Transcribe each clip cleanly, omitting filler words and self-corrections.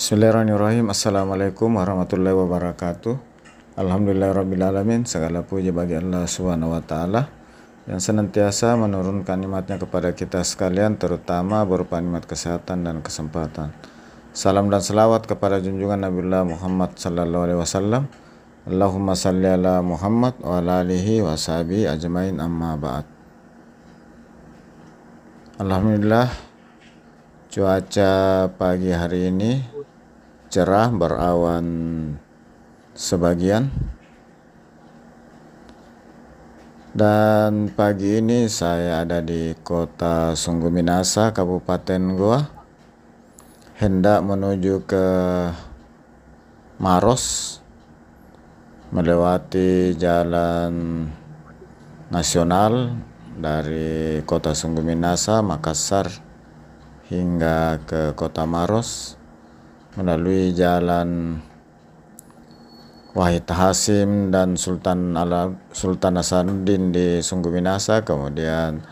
Bismillahirrahmanirrahim. Assalamualaikum warahmatullahi wabarakatuh. Alhamdulillahirrabbilalamin. Segala puji bagi Allah subhanahu wa ta'ala yang senantiasa menurunkan nikmatnya kepada kita sekalian, terutama berupa nikmat kesehatan dan kesempatan. Salam dan selawat kepada junjungan Nabiullah Muhammad sallallahu alaihi wasallam. Allahumma salli ala Muhammad wa ala alihi wa sahbihi ajmain, amma ba'd. Alhamdulillah, cuaca pagi hari ini cerah, berawan sebagian. Dan pagi ini saya ada di kota Sungguh Minasa, Kabupaten Goa, hendak menuju ke Maros, melewati jalan nasional dari kota Sungguh Minasa, Makassar, hingga ke kota Maros melalui jalan Wahid Hasim dan Sultan Hasanuddin di Sungguh Minasa, kemudian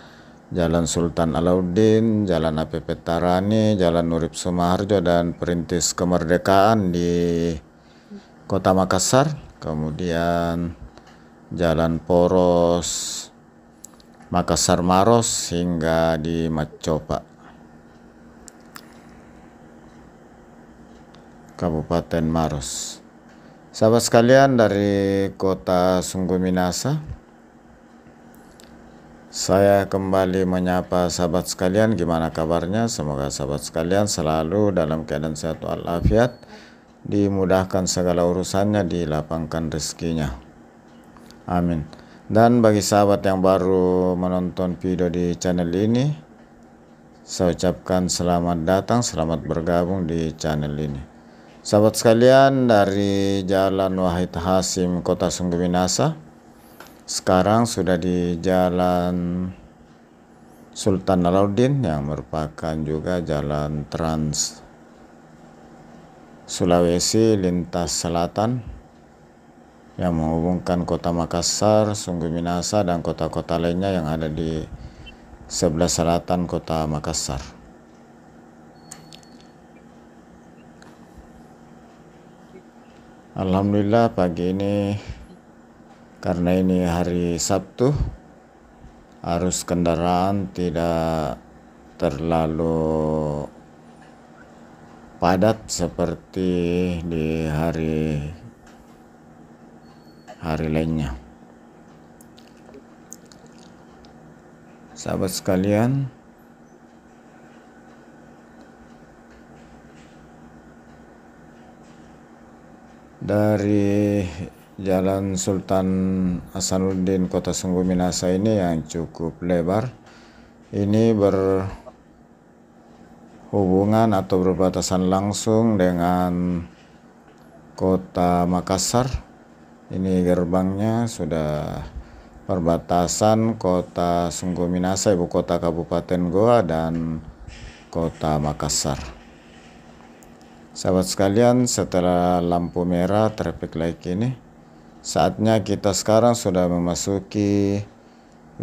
Jalan Sultan Alauddin, Jalan APP Tarani, Jalan Urip Sumarjo dan Perintis Kemerdekaan di kota Makassar, kemudian Jalan Poros Makassar Maros hingga di Macopa, Kabupaten Maros. Sahabat sekalian dari kota Sungguh Minasa, saya kembali menyapa sahabat sekalian. Gimana kabarnya? Semoga sahabat sekalian selalu dalam keadaan sehat walafiat, dimudahkan segala urusannya, dilapangkan rezekinya. Amin. Dan bagi sahabat yang baru menonton video di channel ini, saya ucapkan selamat datang, selamat bergabung di channel ini. Sahabat sekalian dari Jalan Wahid Hasim Kota Sungguh Minasa, sekarang sudah di Jalan Sultan Alauddin yang merupakan juga jalan Trans Sulawesi lintas selatan yang menghubungkan kota Makassar, Sungguh Minasa dan kota-kota lainnya yang ada di sebelah selatan kota Makassar. Alhamdulillah pagi ini, karena ini hari Sabtu, arus kendaraan tidak terlalu padat seperti di hari lainnya. Sahabat sekalian, dari Jalan Sultan Hasanuddin Kota Sungguh Minasa ini yang cukup lebar, ini berhubungan atau berbatasan langsung dengan kota Makassar. Ini gerbangnya sudah perbatasan kota Sungguh Minasa, ibu kota Kabupaten Goa, dan kota Makassar. Sahabat sekalian, setelah lampu merah traffic light ini, saatnya kita sekarang sudah memasuki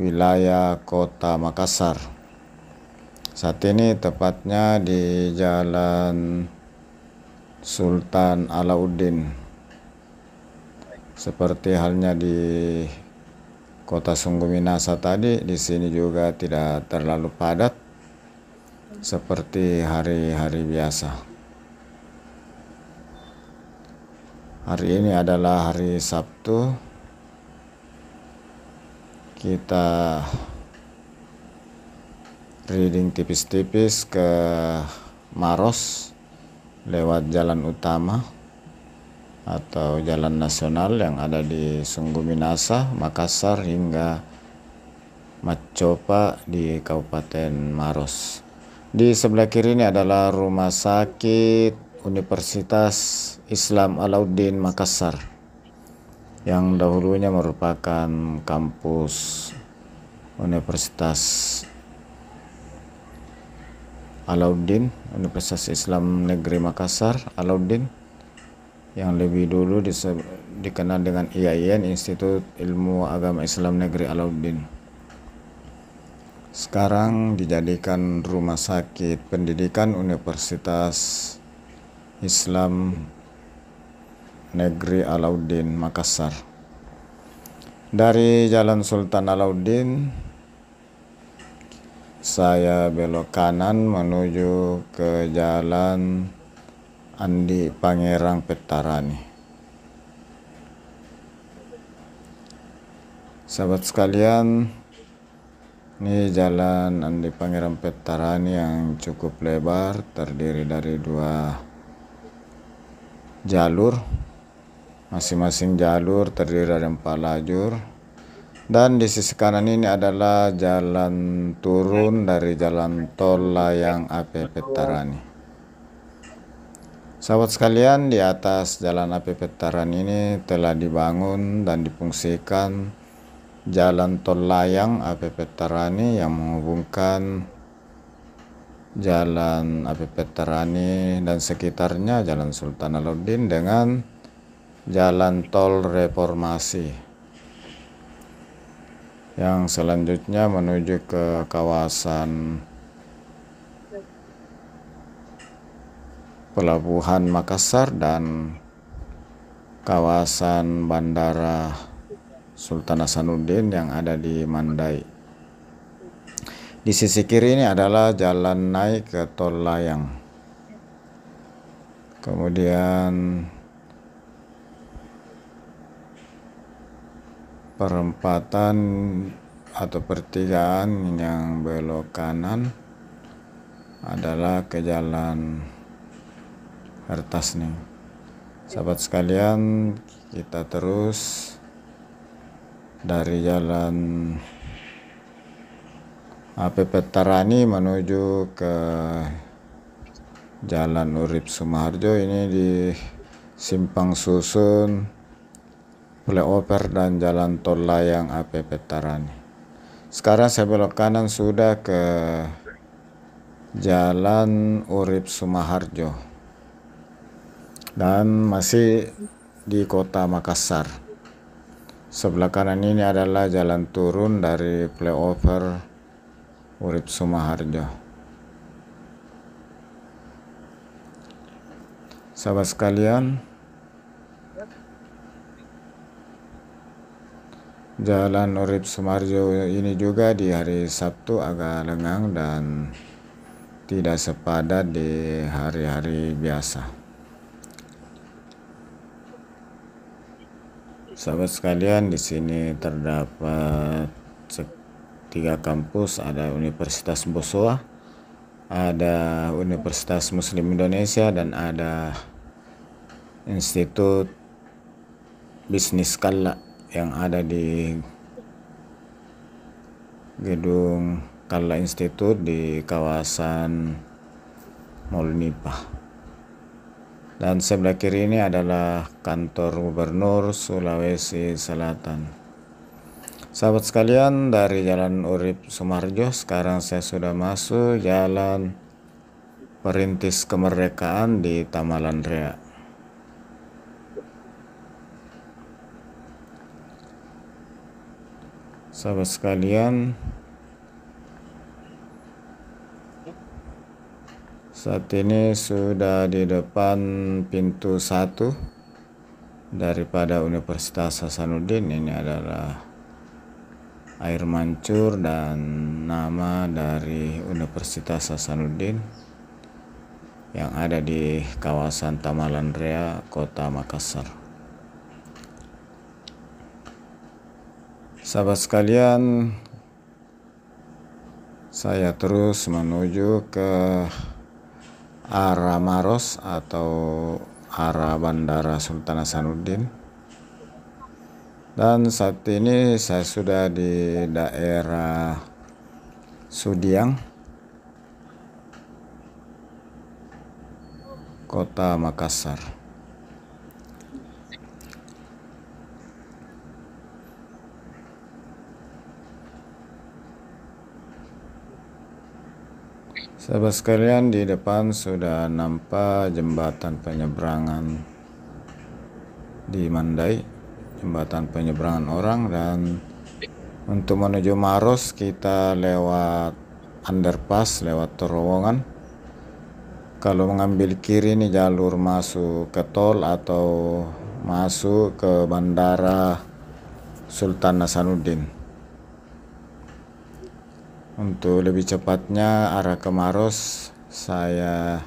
wilayah kota Makassar. Saat ini tepatnya di Jalan Sultan Alauddin. Seperti halnya di kota Sungguh Minasa tadi, di sini juga tidak terlalu padat seperti hari-hari biasa. Hari ini adalah hari Sabtu. Kita reading tipis-tipis ke Maros lewat jalan utama atau jalan nasional yang ada di Sungguh Minasa, Makassar hingga Macopa di Kabupaten Maros. Di sebelah kiri ini adalah rumah sakit Universitas Islam Alauddin Makassar, yang dahulunya merupakan kampus Universitas Alauddin, Universitas Islam Negeri Makassar Alauddin, yang lebih dulu dikenal dengan IAIN, Institut Ilmu Agama Islam Negeri Alauddin. Sekarang dijadikan rumah sakit pendidikan Universitas Islam Negeri Alauddin Makassar. Dari Jalan Sultan Alauddin saya belok kanan menuju ke Jalan Andi Pangerang Pettarani. Sahabat sekalian, ini Jalan Andi Pangerang Pettarani yang cukup lebar, terdiri dari 2 jalur. Masing-masing jalur terdiri dari 4 lajur. Dan di sisi kanan ini adalah jalan turun dari jalan tol layang AP Pettarani. Sahabat sekalian, di atas jalan AP Pettarani ini telah dibangun dan difungsikan jalan tol layang AP Pettarani yang menghubungkan jalan AP Pettarani dan sekitarnya, Jalan Sultan Alauddin, dengan jalan tol Reformasi yang selanjutnya menuju ke kawasan Pelabuhan Makassar dan kawasan Bandara Sultan Hasanuddin yang ada di Mandai. Di sisi kiri ini adalah jalan naik ke tol layang. Kemudian perempatan atau pertigaan yang belok kanan adalah ke jalan Hertas nih. Sahabat sekalian, kita terus dari jalan AP Pettarani menuju ke Jalan Urip Sumarjo. Ini di Simpang Susun, flyover dan jalan tol layang AP Pettarani. Sekarang saya belok kanan sudah ke Jalan Urip Sumarjo dan masih di kota Makassar. Sebelah kanan ini adalah jalan turun dari flyover Urip Sumarjo. Sahabat sekalian, Jalan Urip Sumarjo ini juga di hari Sabtu agak lengang dan tidak sepadat di hari-hari biasa. Sahabat sekalian, di sini terdapat 3 kampus, ada Universitas Bosowa, ada Universitas Muslim Indonesia, dan ada Institut Bisnis Kalla yang ada di gedung Kalla Institute di kawasan Mall Nipah. Dan sebelah kiri ini adalah kantor Gubernur Sulawesi Selatan. Sahabat sekalian, dari Jalan Urip Sumarjo sekarang saya sudah masuk Jalan Perintis Kemerdekaan di Tamalan Rea. Sahabat sekalian, saat ini sudah di depan pintu 1 daripada Universitas Hasanuddin. Ini adalah air mancur dan nama dari Universitas Hasanuddin yang ada di kawasan Tamalan Rea, Kota Makassar. Sahabat sekalian, saya terus menuju ke arah Maros atau arah Bandara Sultan Hasanuddin. Dan saat ini saya sudah di daerah Sudiang, Kota Makassar. Sahabat sekalian, di depan sudah nampak jembatan penyeberangan di Mandai, jembatan penyeberangan orang, dan untuk menuju Maros kita lewat underpass, lewat terowongan. Kalau mengambil kiri ini jalur masuk ke tol atau masuk ke Bandara Sultan Hasanuddin. Untuk lebih cepatnya arah ke Maros saya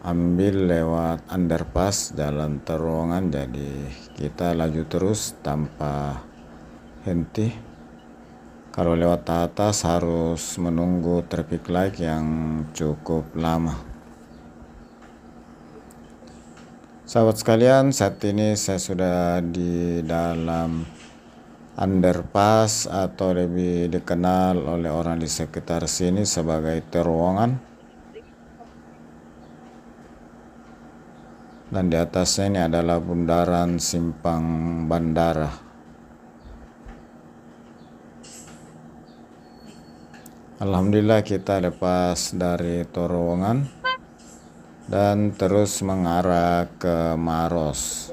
ambil lewat underpass Jalan Terowongan, jadi kita laju terus tanpa henti. Kalau lewat atas harus menunggu traffic light yang cukup lama. Sahabat sekalian, saat ini saya sudah di dalam underpass atau lebih dikenal oleh orang di sekitar sini sebagai terowongan. Dan di atasnya ini adalah bundaran simpang bandara. Alhamdulillah kita lepas dari terowongan dan terus mengarah ke Maros.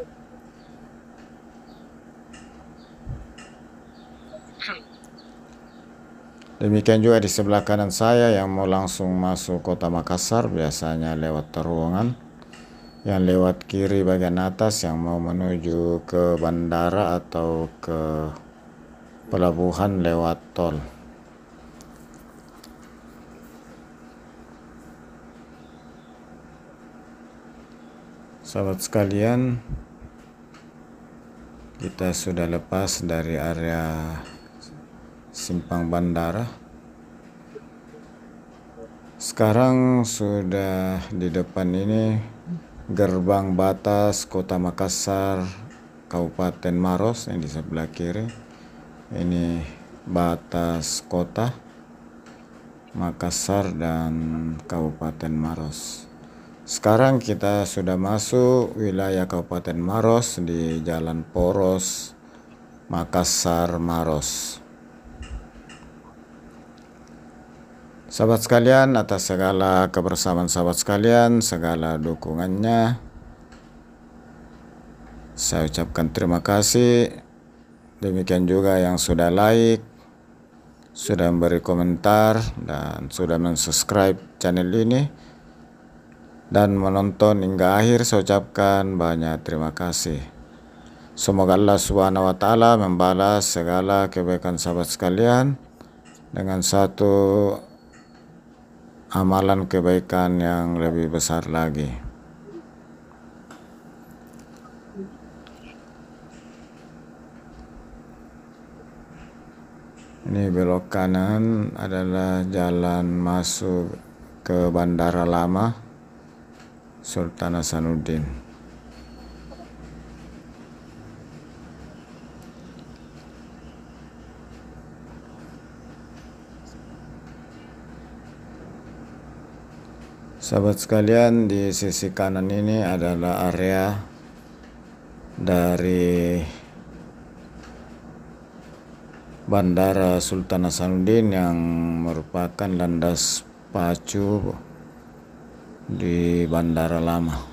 Demikian juga di sebelah kanan saya yang mau langsung masuk kota Makassar biasanya lewat terowongan. Yang lewat kiri bagian atas yang mau menuju ke bandara atau ke pelabuhan lewat tol. Sahabat sekalian, kita sudah lepas dari area simpang bandara. Sekarang sudah di depan ini gerbang batas Kota Makassar Kabupaten Maros yang di sebelah kiri. Ini batas Kota Makassar dan Kabupaten Maros. Sekarang kita sudah masuk wilayah Kabupaten Maros di Jalan Poros Makassar Maros. Sahabat sekalian, atas segala kebersamaan sahabat sekalian, segala dukungannya, saya ucapkan terima kasih. Demikian juga yang sudah like, sudah memberi komentar, dan sudah mensubscribe channel ini, dan menonton hingga akhir. Saya ucapkan banyak terima kasih. Semoga Allah Subhanahu wa Ta'ala membalas segala kebaikan sahabat sekalian dengan satu amalan kebaikan yang lebih besar lagi. Ini belok kanan adalah jalan masuk ke Bandara Lama Sultan Hasanuddin. Sahabat sekalian, di sisi kanan ini adalah area dari Bandara Sultan Hasanuddin yang merupakan landas pacu di Bandara Lama.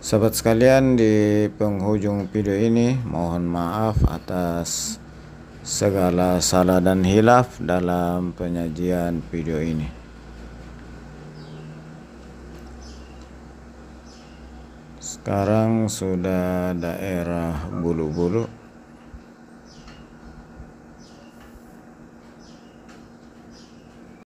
Sahabat sekalian, di penghujung video ini mohon maaf atas segala salah dan hilaf dalam penyajian video ini. Sekarang sudah daerah Bulu-Bulu.